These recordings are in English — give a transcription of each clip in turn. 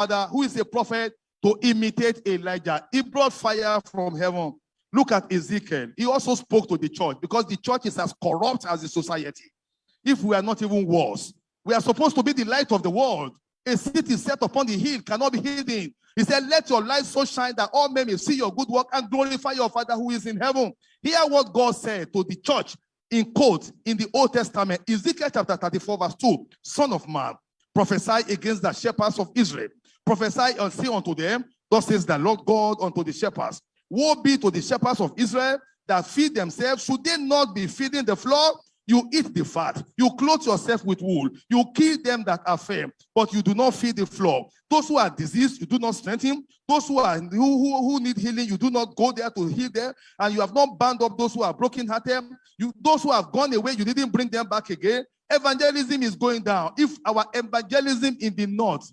father, who is a prophet, to imitate Elijah. He brought fire from heaven. Look at Ezekiel. He also spoke to the church because the church is as corrupt as the society. If we are not even worse, we are supposed to be the light of the world. A city set upon the hill cannot be hidden. He said, let your light so shine that all men may see your good work and glorify your Father who is in heaven. Hear what God said to the church in quote in the Old Testament. Ezekiel chapter 34 verse 2. Son of man, prophesy against the shepherds of Israel. Prophesy and say unto them, thus says the Lord God unto the shepherds. Woe be to the shepherds of Israel that feed themselves. Should they not be feeding the flock? You eat the fat. You clothe yourself with wool. You kill them that are fair, but you do not feed the flock. Those who are diseased, you do not strengthen. Those who need healing, you do not go there to heal them. And you have not bound up those who are brokenhearted. Those who have gone away, you didn't bring them back again. Evangelism is going down. If our evangelism in the north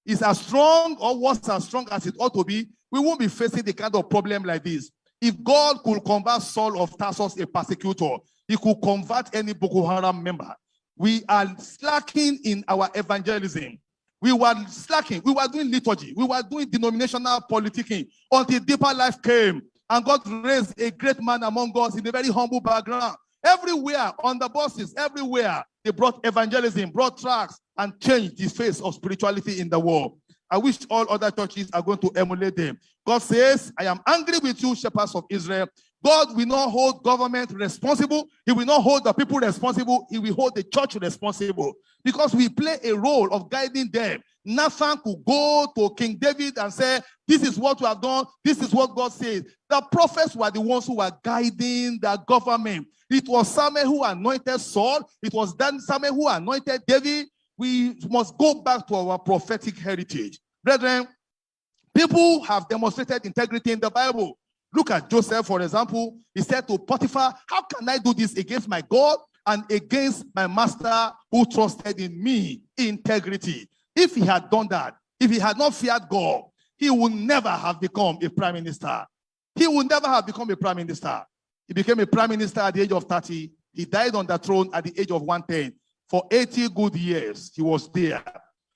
is as strong or was as strong as it ought to be, we won't be facing the kind of problem like this. If God could convert Saul of Tarsus, a persecutor, he could convert any Boko Haram member. We are slacking in our evangelism. We were slacking. We were doing liturgy. We were doing denominational politicking until deeper life came. And God raised a great man among us in a very humble background. Everywhere, on the buses, everywhere, they brought evangelism, brought tracts, and changed the face of spirituality in the world. I wish all other churches are going to emulate them. God says, I am angry with you, shepherds of Israel. God will not hold government responsible. He will not hold the people responsible. He will hold the church responsible because we play a role of guiding them. Nathan could go to King David and say, this is what we have done. This is what God says. The prophets were the ones who were guiding the government. It was Samuel who anointed Saul. It was then Samuel who anointed David. We must go back to our prophetic heritage. Brethren, people have demonstrated integrity in the Bible. Look at Joseph, for example. He said to Potiphar, how can I do this against my God and against my master who trusted in me? Integrity. If he had done that, if he had not feared God, he would never have become a prime minister. He would never have become a prime minister. He became a prime minister at the age of 30. He died on the throne at the age of 110. For 80 good years, he was there.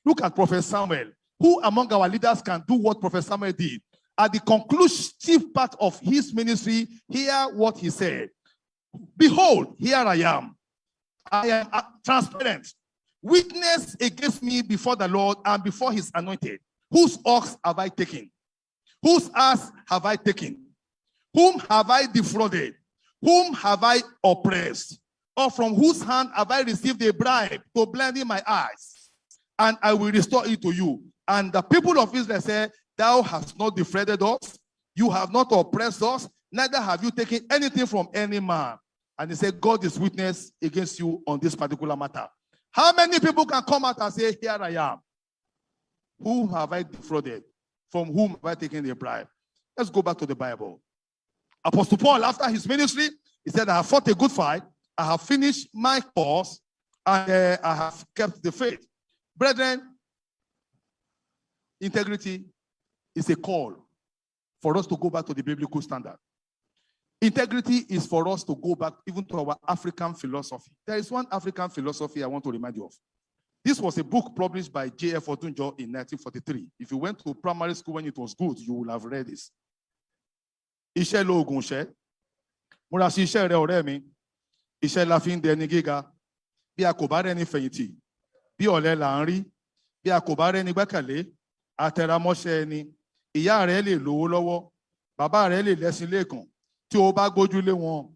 Look at Prophet Samuel. Who among our leaders can do what Prophet Samuel did? At the conclusive part of his ministry, hear what he said. Behold, here I am. I am transparent. Witness against me before the Lord and before his anointed. Whose ox have I taken? Whose ass have I taken? Whom have I defrauded? Whom have I oppressed? Or from whose hand have I received a bribe to blinding my eyes? And I will restore it to you. And the people of Israel said, thou hast not defrauded us, you have not oppressed us, neither have you taken anything from any man. And he said, God is witness against you on this particular matter. How many people can come out and say, here I am? Whom have I defrauded? From whom have I taken a bribe? Let's go back to the Bible. Apostle Paul, after his ministry, he said, I have fought a good fight, I have finished my course, and I have kept the faith. Brethren, integrity is a call for us to go back to the biblical standard. Integrity is for us to go back even to our African philosophy. There is one African philosophy I want to remind you of. This was a book published by J.F. Otunjo in 1943. If you went to primary school when it was good, you will have read this. Iṣẹ́ lóògùn iṣẹ́. Múra sí iṣẹ́ rẹ ọ̀rẹ́ mi. Iṣẹ́ la fi ń dẹni gíga. Bí a kò bá rẹ́ni fẹ̀yìntì. Bí ọ̀lẹ là ń rí. Bí a kò bá rẹ́ni gbẹ́kẹ̀lé. Àtẹ̀ramọ́ṣẹ́ ẹni. Ìyá rẹ̀ lè lówó lọ́wọ́. Bàbá rẹ̀ lè lẹ́sìn lẹ́ẹ̀kan. Tí o bá gbójúlé wọn,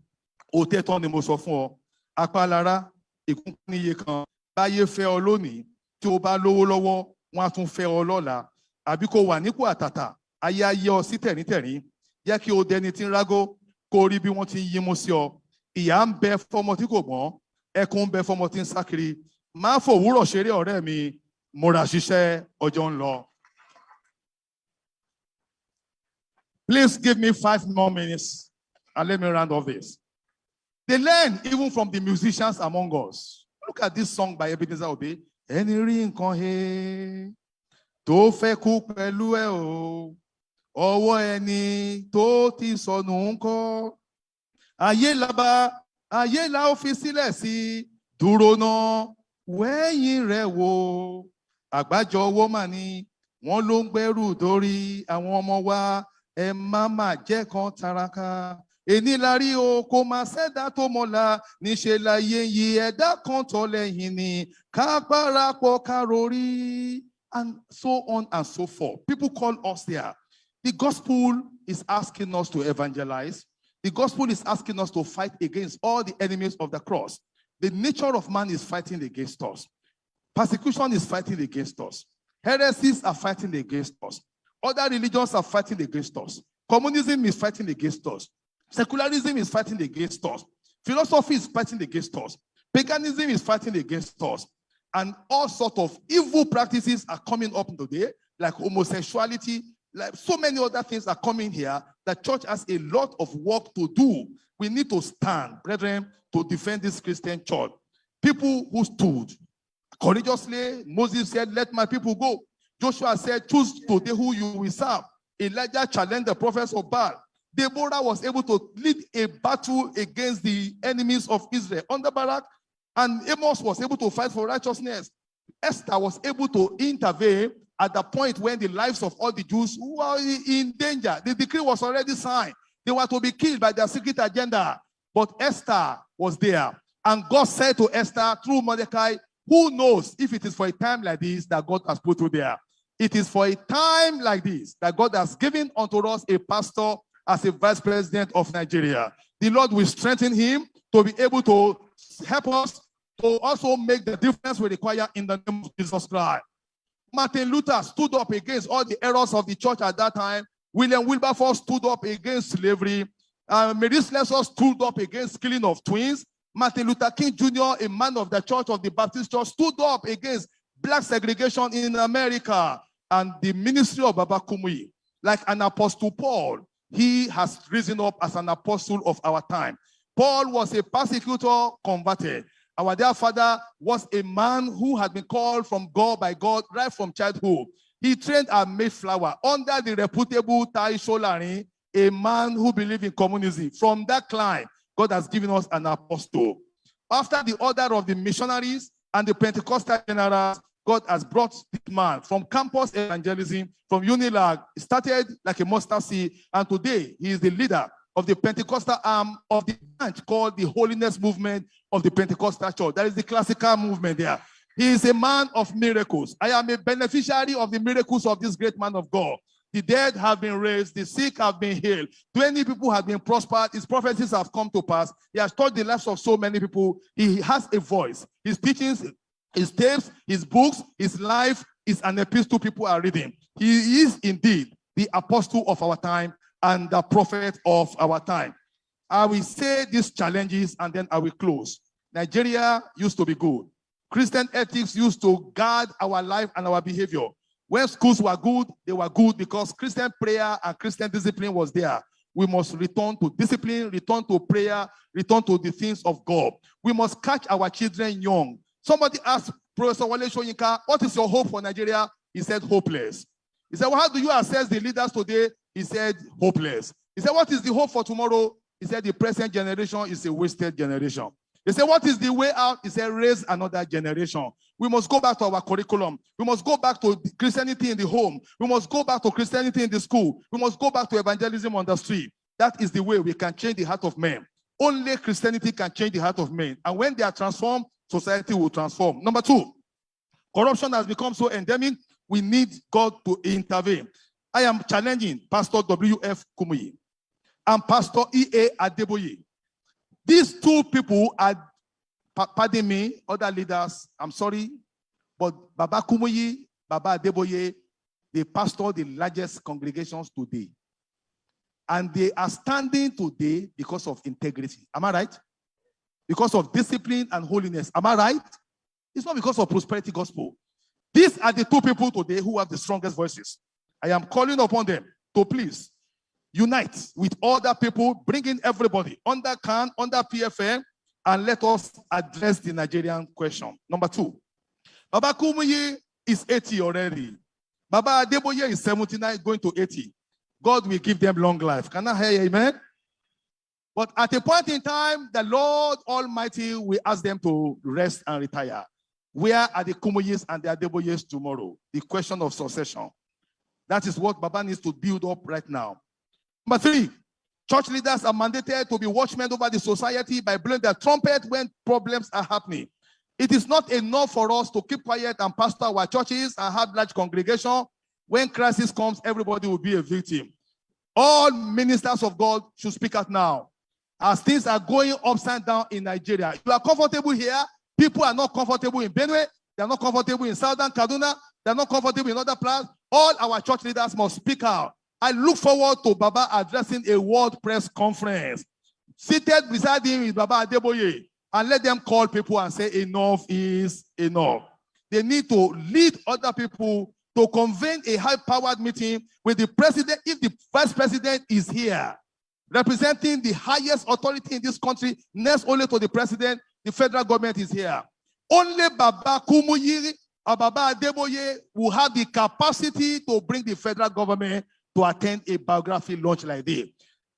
òtítọ́ ni mo sọ fún ọ. Apálára, ìkúnníye kan, báyé fẹ́ ọ lónìí. Tí o bá lówó lọ́wọ́, wọ́n á tún fẹ́ ọ lọ́la. Àbí kó wà nípò àtàtà, ayé ayé ọ sí tẹ̀ríntẹ̀rín. Jẹ́ kí o dẹni tí ń rágó, kó rí bí wọ́n ti ń yímú sí ọ. Ìyà ń bẹ fọ́mọ tí kò gbọ́n, ẹkún ń bẹ fọ́mọ tí ń sá kiri. Má fòwúrọ̀ ṣeré ọ̀rẹ́ mi, múra ṣiṣẹ́, ọjọ́ ń lọ. Please give me 5 more minutes and let me round off this. They learn even from the musicians among us. Look at this song by Ebenezer Obey. Ẹni rí nǹkan he tó fẹ́ kú pẹ̀lú ẹ o, ọwọ́ ẹni tó ti sọnù ńkọ́. Ayé la bá, ayé la ó fi sílẹ̀ sí, dúró náà, wẹ̀yìn rẹ̀ wò, àgbájọ owó mà ní, Wọ́n ló ń gbẹ́rù dórí àwọn ọmọ wa, ẹ má mà jẹ́ kan taraka. Èní la rí o, kò máa ṣẹ̀dá tó mọ́la, níṣe láyé yìí ẹ̀dá kan tọ́ lẹ́yìn ni, ká parapọ̀ ká rorí. And so on and so forth. People call us there. The gospel is asking us to evangelize. The gospel is asking us to fight against all the enemies of the cross. The nature of man is fighting against us. Persecution is fighting against us. Heresies are fighting against us. Other religions are fighting against us. Communism is fighting against us. Secularism is fighting against us. Philosophy is fighting against us. Paganism is fighting against us. And all sorts of evil practices are coming up today, like homosexuality, like so many other things are coming here. The church has a lot of work to do. We need to stand, brethren, to defend this Christian church. People who stood courageously. Moses said, let my people go. Joshua said, choose today who you will serve. Elijah challenged the prophets of Baal. Deborah was able to lead a battle against the enemies of Israel under Barak, and Amos was able to fight for righteousness. Esther was able to intervene at the point when the lives of all the Jews were in danger. The decree was already signed. They were to be killed by their secret agenda. But Esther was there. And God said to Esther through Mordecai, who knows if it is for a time like this that God has put you there. It is for a time like this that God has given unto us a pastor as a vice president of Nigeria. The Lord will strengthen him to be able to help us to also make the difference we require in the name of Jesus Christ. Martin Luther stood up against all the errors of the church at that time. William Wilberforce stood up against slavery. Mary Slessor stood up against killing of twins. Martin Luther King Jr., a man of the church of the Baptist Church, stood up against black segregation in America. And the ministry of Baba Kumuyi, like an apostle Paul, he has risen up as an apostle of our time. Paul was a persecutor converted. Our dear father was a man who had been called from God by God right from childhood. He trained at Mayflower under the reputable Tai Solarin, a man who believed in communism. From that climb, God has given us an apostle. After the order of the missionaries and the Pentecostal generals, God has brought this man from campus evangelism, from Unilag. He started like a mustard seed, and today he is the leader of the Pentecostal arm of the branch called the Holiness Movement of the Pentecostal Church. That is the classical movement there. He is a man of miracles. I am a beneficiary of the miracles of this great man of God. The dead have been raised, the sick have been healed, 20 people have been prospered, his prophecies have come to pass. He has taught the lives of so many people. He has a voice. His teachings, his tapes, his books, his life is an epistle people are reading. He is indeed the apostle of our time and the prophet of our time. I will say these challenges and then I will close. Nigeria used to be good. Christian ethics used to guard our life and our behavior. When schools were good, they were good because Christian prayer and Christian discipline was there. We must return to discipline, return to prayer, return to the things of God. We must catch our children young. Somebody asked Professor Wale Soyinka, what is your hope for Nigeria? He said, hopeless. He said, well, how do you assess the leaders today? He said, hopeless. He said, what is the hope for tomorrow? He said, the present generation is a wasted generation. He said, what is the way out? He said, raise another generation. We must go back to our curriculum. We must go back to Christianity in the home. We must go back to Christianity in the school. We must go back to evangelism on the street. That is the way we can change the heart of men. Only Christianity can change the heart of men. And when they are transformed, society will transform. Number two, corruption has become so endemic, we need God to intervene. I am challenging Pastor W.F. Kumuyi and Pastor E.A. Adeboye. These two people are, pardon me, other leaders, I'm sorry, but Baba Kumuyi, Baba Adeboye, they pastor the largest congregations today. And they are standing today because of integrity. Am I right? Because of discipline and holiness. Am I right? It's not because of prosperity gospel. These are the two people today who have the strongest voices. I am calling upon them to please unite with other people, bring in everybody under CAN, under PFM, and let us address the Nigerian question. Number two, Baba Kumuyi is 80 already. Baba Adeboye is 79, going to 80. God will give them long life. Can I hear you, amen? But at a point in time, the Lord Almighty will ask them to rest and retire. Where are the Kumuyis and the Adeboyes tomorrow? The question of succession. That is what Baba needs to build up right now. Number 3, church leaders are mandated to be watchmen over the society by blowing their trumpet when problems are happening. It is not enough for us to keep quiet and pastor our churches and have large congregation. When crisis comes, everybody will be a victim. All ministers of God should speak out now. As things are going upside down in Nigeria, you are comfortable here. People are not comfortable in Benue. They are not comfortable in Southern Kaduna. They are not comfortable in other plans. All our church leaders must speak out. I look forward to Baba addressing a world press conference. Seated beside him is Baba Adeboye. And let them call people and say enough is enough. They need to lead other people to convene a high-powered meeting with the president. If the vice president is here, representing the highest authority in this country, next only to the president, the federal government is here. Only Baba Kumuyi or Baba Adeboye will have the capacity to bring the federal government to attend a biography launch like this.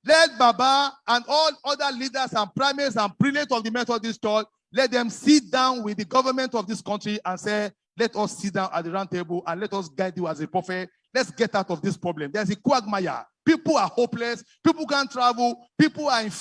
Let Baba and all other leaders and primates and prelates of the Methodist Church, let them sit down with the government of this country and say, let us sit down at the round table and let us guide you as a prophet. Let's get out of this problem. There's a quagmire. People are hopeless. People can't travel. People are in fear.